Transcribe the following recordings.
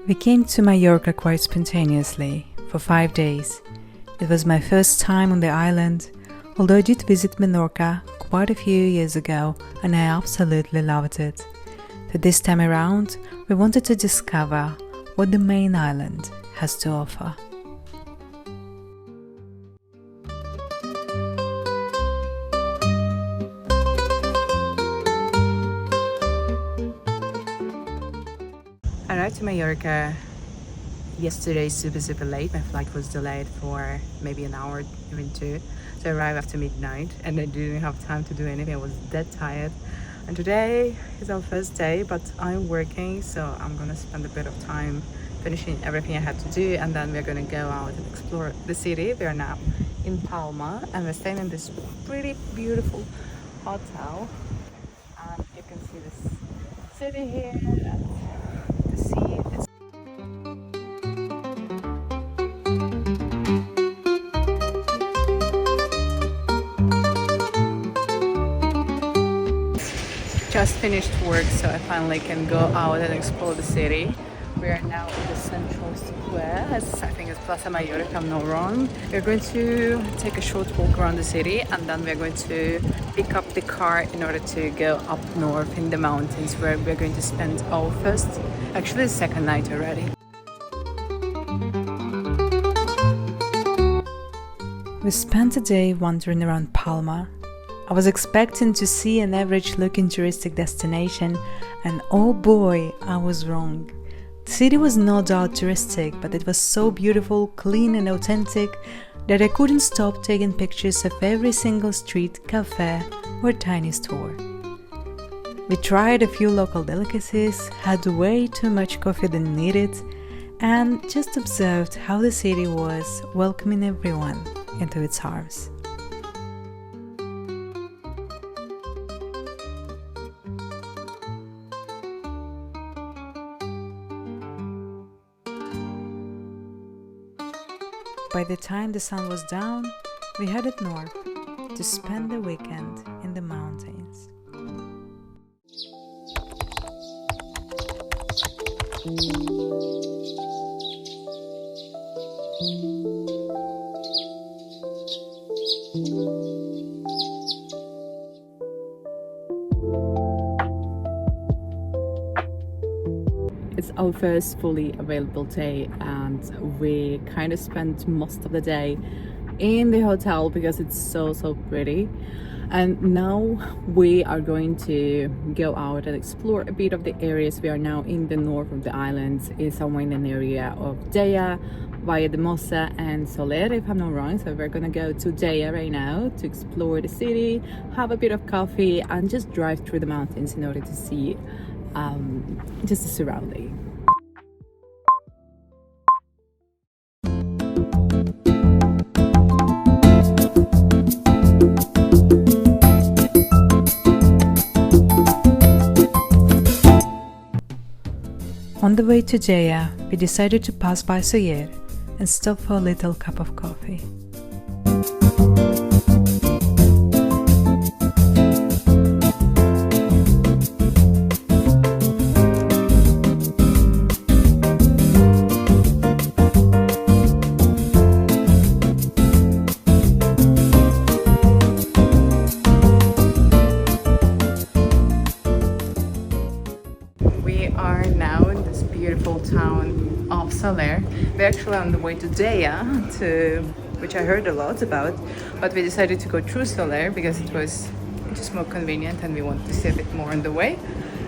We came to Mallorca quite spontaneously, for 5 days. It was my first time on the island, although I did visit Mallorca quite a few years ago and I absolutely loved it. So this time around, we wanted to discover what the main island has to offer. I arrived to Mallorca yesterday super late. My flight was delayed for maybe an hour, even two. So I arrived after midnight and I didn't have time to do anything. I was dead tired. And today is our first day, but I'm working, so I'm gonna spend a bit of time finishing everything I had to do, and then we're gonna go out and explore the city. We are now in Palma and we're staying in this pretty beautiful hotel. And you can see this city here and the sea. Just finished work, so I finally can go out and explore the city. We are now in the central square, I think it's Plaza Majorca if I'm not wrong. We're going to take a short walk around the city and then we're going to pick up the car in order to go up north in the mountains, where we're going to spend our actually second night already. We spent a day wandering around Palma. I was expecting to see an average-looking touristic destination, and oh boy, I was wrong. The city was no doubt touristic, but it was so beautiful, clean and authentic that I couldn't stop taking pictures of every single street, cafe or tiny store. We tried a few local delicacies, had way too much coffee than needed, and just observed how the city was welcoming everyone into its arms. By the time the sun was down, we headed north to spend the weekend in the mountains. It's our first fully available day and we kind of spent most of the day in the hotel because it's so pretty. And now we are going to go out and explore a bit of the areas. We are now in the north of the island, somewhere in an area of Deia, via the Mossa and Sóller, if I'm not wrong. So we're gonna go to Deia right now to explore the city, have a bit of coffee and just drive through the mountains in order to see just the surrounding. On the way to Deia, we decided to pass by Sóller and stop for a little cup of coffee. Town of Sóller. We're actually on the way to Deia, which I heard a lot about, but we decided to go through Sóller because it was just more convenient and we wanted to see a bit more on the way.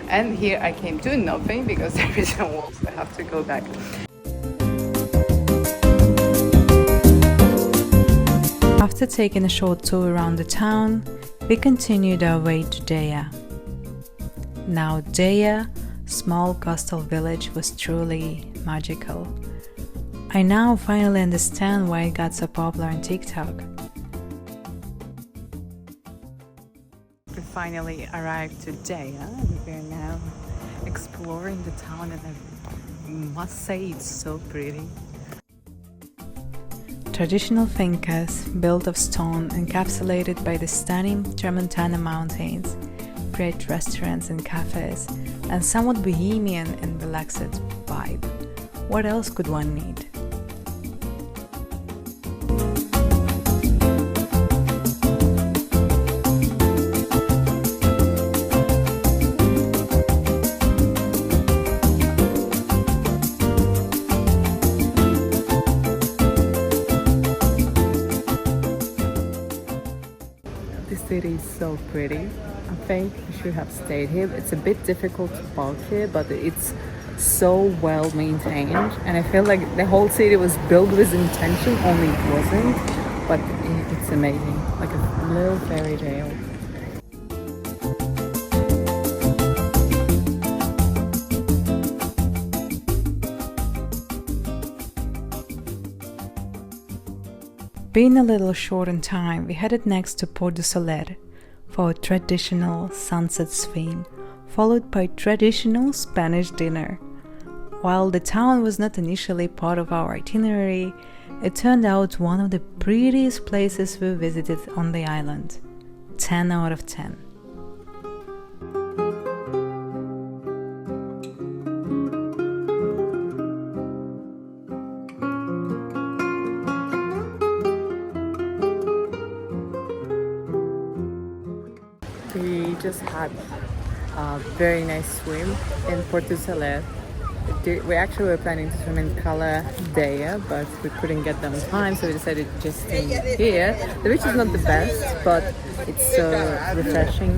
And here I came to nothing because there is a wall, so I have to go back. After taking a short tour around the town, we continued our way to Deia. Now Deia, small coastal village, was truly magical. I now finally understand why it got so popular on TikTok. We finally arrived to Deia and we are now exploring the town, and I must say it's so pretty. Traditional fincas built of stone encapsulated by the stunning Tramuntana mountains, great restaurants and cafes, and somewhat bohemian and relaxed vibe. what else could one need? This city is so pretty. I think we should have stayed here. It's a bit difficult to park here, but it's so well maintained, and I feel like the whole city was built with intention, only it wasn't. But it's amazing, like a little fairy tale. Being a little short on time, we headed next to Port de Sóller for a traditional sunset swim, followed by traditional Spanish dinner. While the town was not initially part of our itinerary, it turned out one of the prettiest places we visited on the island. 10 out of 10. We just had a very nice swim in Port de Sóller. We actually were planning to swim in Cala Deia, but we couldn't get them in time, so we decided to just stay here. The beach is not the best, but it's so refreshing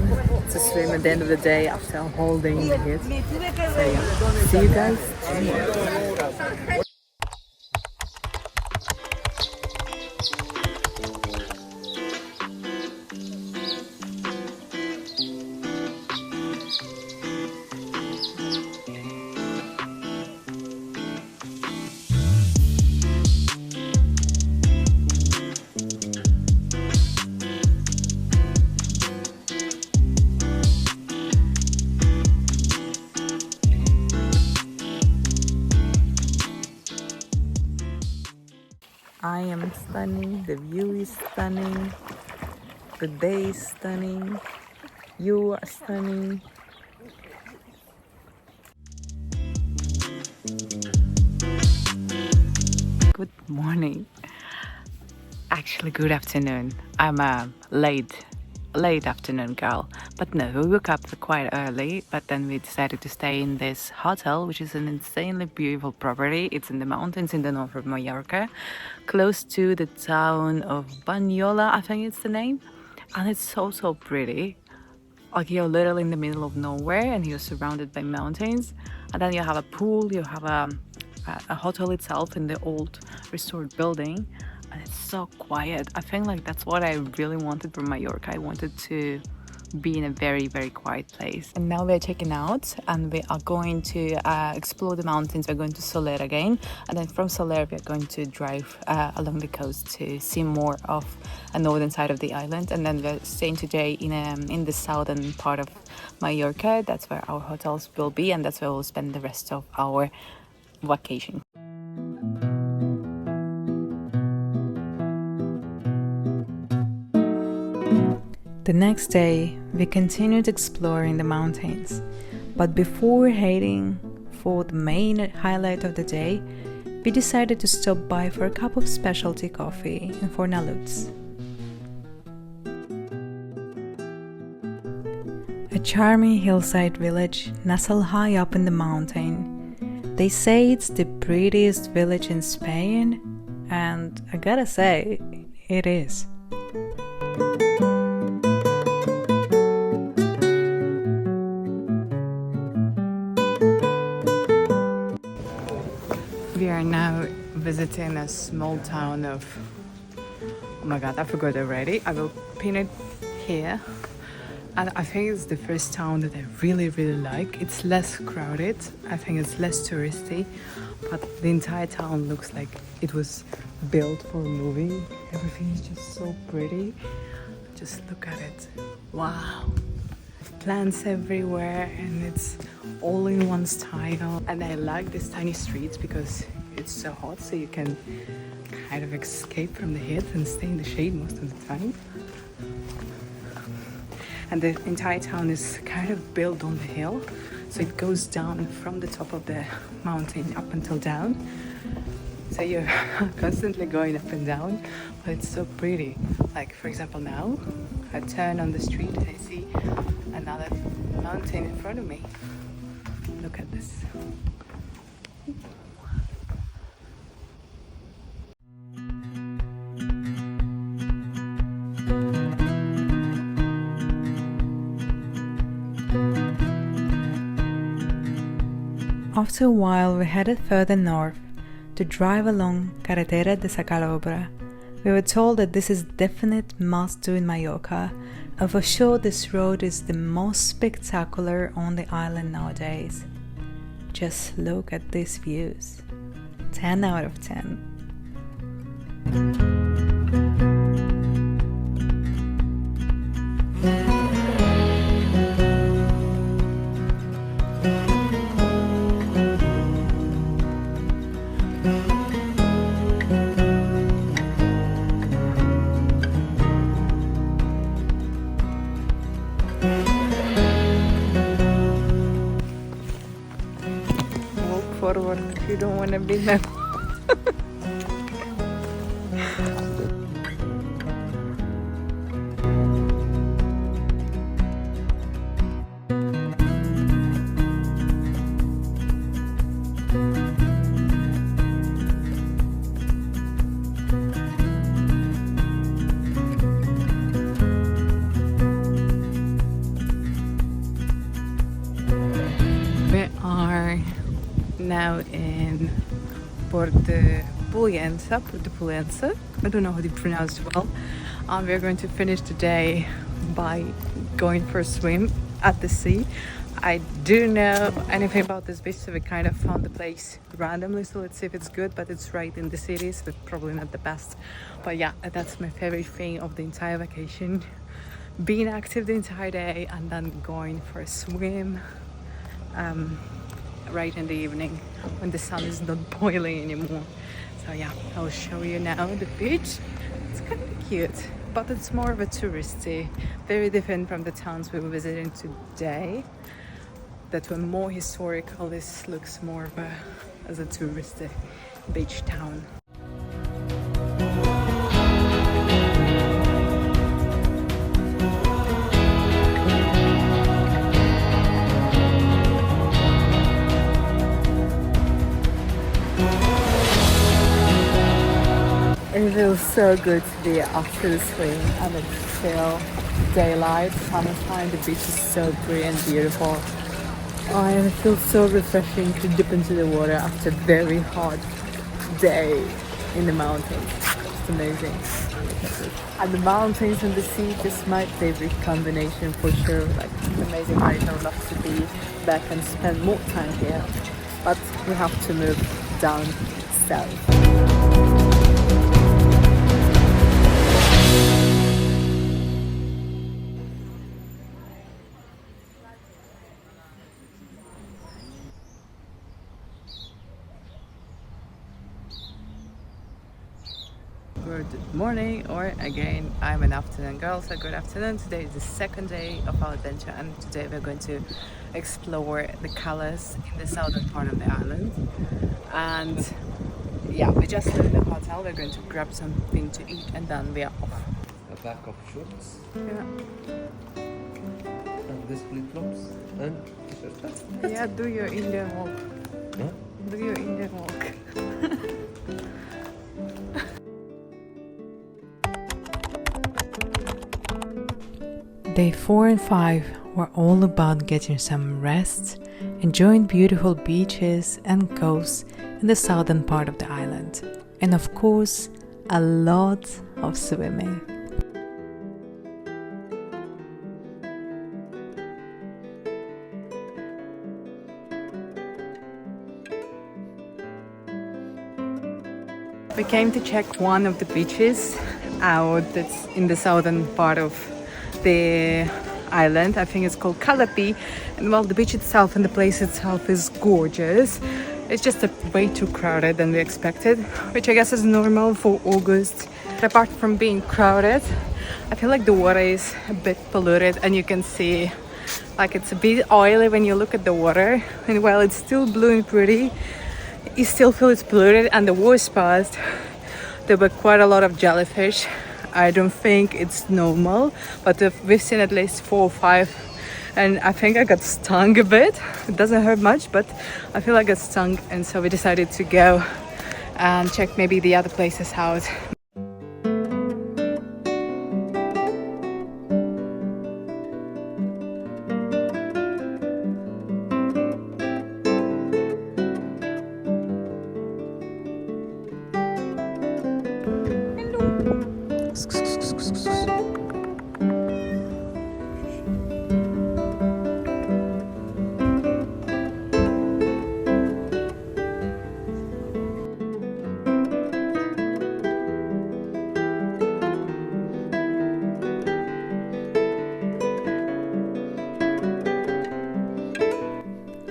to swim at the end of the day after a whole day in the heat. So yeah, see you guys tomorrow. I am stunning, the view is stunning, the day is stunning, you are stunning. Good morning. Actually, good afternoon. I'm a late afternoon girl, but no, we woke up quite early, but then we decided to stay in this hotel, which is an insanely beautiful property. It's in the mountains in the north of Mallorca, close to the town of Banyola, I think it's the name, and it's so pretty. Like, you're literally in the middle of nowhere and you're surrounded by mountains, and then you have a pool, you have a hotel itself in the old restored building, and it's so quiet. I think like that's what I really wanted from Mallorca. I wanted to be in a very quiet place. And now we're checking out and we are going to explore the mountains. We're going to Sóller again, and then from Sóller we're going to drive along the coast to see more of a northern side of the island, and then we're staying today in the southern part of Mallorca. That's where our hotels will be, and that's where we'll spend the rest of our vacation. The next day, we continued exploring the mountains, but before heading for the main highlight of the day, we decided to stop by for a cup of specialty coffee in Fornalutx. A charming hillside village nestled high up in the mountain. They say it's the prettiest village in Spain, and I gotta say, it is. We are now visiting a small town of, oh my god, I forgot already. I will pin it here. And I think it's the first town that I really like. It's less crowded, I think it's less touristy, but the entire town looks like it was built for a movie. Everything is just so pretty. Just look at it. Wow. Plants everywhere, and it's all in one style. And I like these tiny streets because it's so hot, so you can kind of escape from the heat and stay in the shade most of the time. And the entire town is kind of built on the hill, So it goes down from the top of the mountain up until down. So you're constantly going up and down, but it's so pretty. Like for example now, I turn on the street and I see another mountain in front of me. Look at this. After a while, we headed further north to drive along Carretera de Sa Calobra. We were told that this is definite must-do in Mallorca, and for sure this road is the most spectacular on the island nowadays. Just look at these views. 10 out of 10. Forward if you don't want to be there. We are now in Pollença. I don't know how to pronounce it well. We're going to finish the day by going for a swim at the sea. I don't know anything about this beach, so we kind of found the place randomly, so let's see if it's good, but it's right in the city, so it's probably not the best. But yeah, that's my favorite thing of the entire vacation. Being active the entire day and then going for a swim right in the evening when the sun is not boiling anymore. So yeah, I'll show you now the beach. It's kind of cute, but it's more of a touristy, very different from the towns we were visiting today that were more historical. This looks more of a as a touristy beach town. It feels so good to be after the swim and it's still daylight, summertime. The beach is so pretty and beautiful. Oh, and it feels so refreshing to dip into the water after a very hot day in the mountains. It's amazing. And the mountains and the sea, just my favorite combination for sure. Like, it's amazing place. I would love to be back and spend more time here. But we have to move down south. Good morning, or again, I'm an afternoon girl, so good afternoon. Today is the second day of our adventure, and today we're going to explore the calas in the southern part of the island. And yeah, we just left the hotel. We're going to grab something to eat and then we are off. A pack of shorts Yeah, and these flip-flops and t-shirts. yeah, do your Indian walk. Yeah? Do your Indian walk. Day 4 and 5 were all about getting some rest, enjoying beautiful beaches and coves in the southern part of the island, and of course, a lot of swimming. We came to check one of the beaches out that's in the southern part of the island. I think it's called Cala Mitjana, and well, the beach itself and the place itself is gorgeous. It's just way too crowded than we expected, which I guess is normal for August. But apart from being crowded, I feel like the water is a bit polluted, and you can see Like it's a bit oily when you look at the water, and while it's still blue and pretty, you still feel it's polluted. And the worst part, there were quite a lot of jellyfish. I don't think it's normal, but we've seen at least 4 or 5, and I think I got stung a bit. It doesn't hurt much, but I feel like I got stung, and so we decided to go and check maybe the other places out.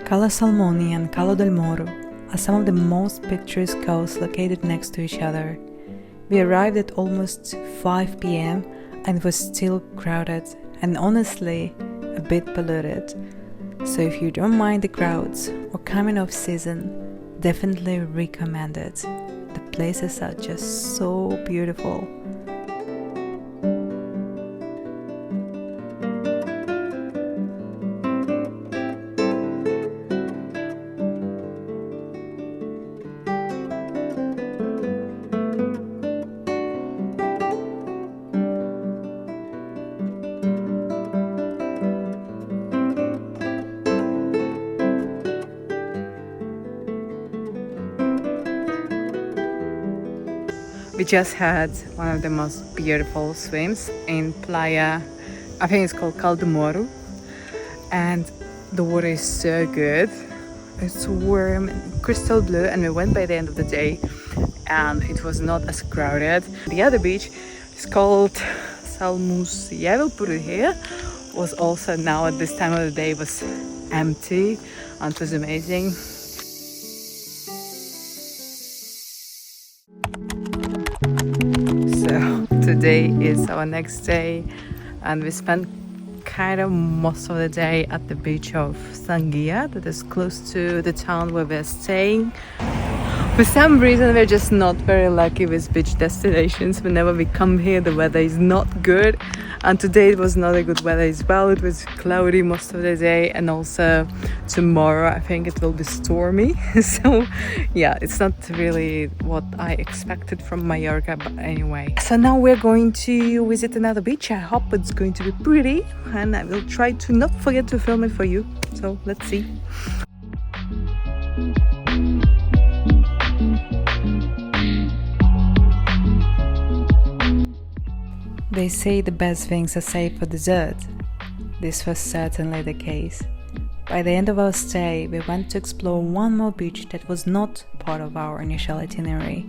Cala Salmoni and Caló del Moro are some of the most picturesque coves located next to each other. We arrived at almost 5 p.m. and it was still crowded and honestly a bit polluted. So if you don't mind the crowds or coming off season, definitely recommend it. The places are just so beautiful. We just had one of the most beautiful swims in Playa, I think it's called Cala del Moro, and the water is so good. It's warm, crystal blue, and we went by the end of the day and it was not as crowded. The other beach is called Salmusiel was also now at this time of the day was empty, and it was amazing. So today is our next day, and we spent kind of most of the day at the beach of Sa Calobra, that is close to the town where we're staying. For some reason we're just not very lucky with beach destinations. Whenever we come here the weather is not good, and today it was not a good weather as well. It was cloudy most of the day, and also tomorrow I think it will be stormy. So yeah, it's not really what I expected from Mallorca, but anyway. So now we're going to visit another beach. I hope it's going to be pretty, and I will try to not forget to film it for you. So let's see. They say the best things are saved for dessert. This was certainly the case. By the end of our stay, we went to explore one more beach that was not part of our initial itinerary.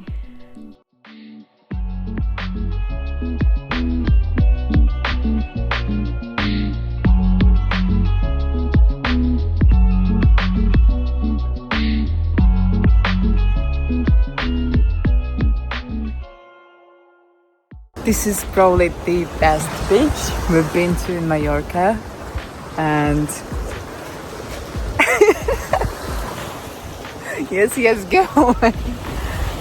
This is probably the best beach we've been to in Mallorca, and yes, go.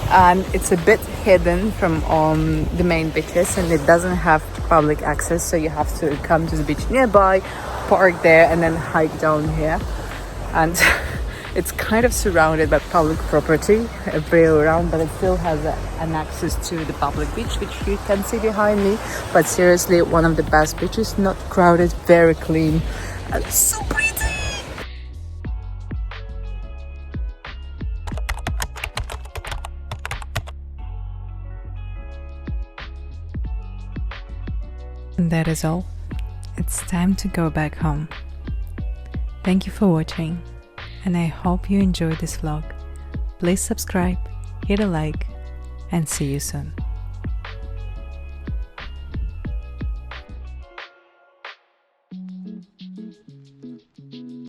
And it's a bit hidden from the main beaches, and it doesn't have public access, so you have to come to the beach nearby, park there, and then hike down here. And it's kind of surrounded by public property everywhere around, but it still has an access to the public beach, which you can see behind me. But seriously, one of the best beaches, not crowded, very clean, and so pretty. And that is all. It's time to go back home. Thank you for watching, and I hope you enjoyed this vlog. Please subscribe, hit a like, and see you soon.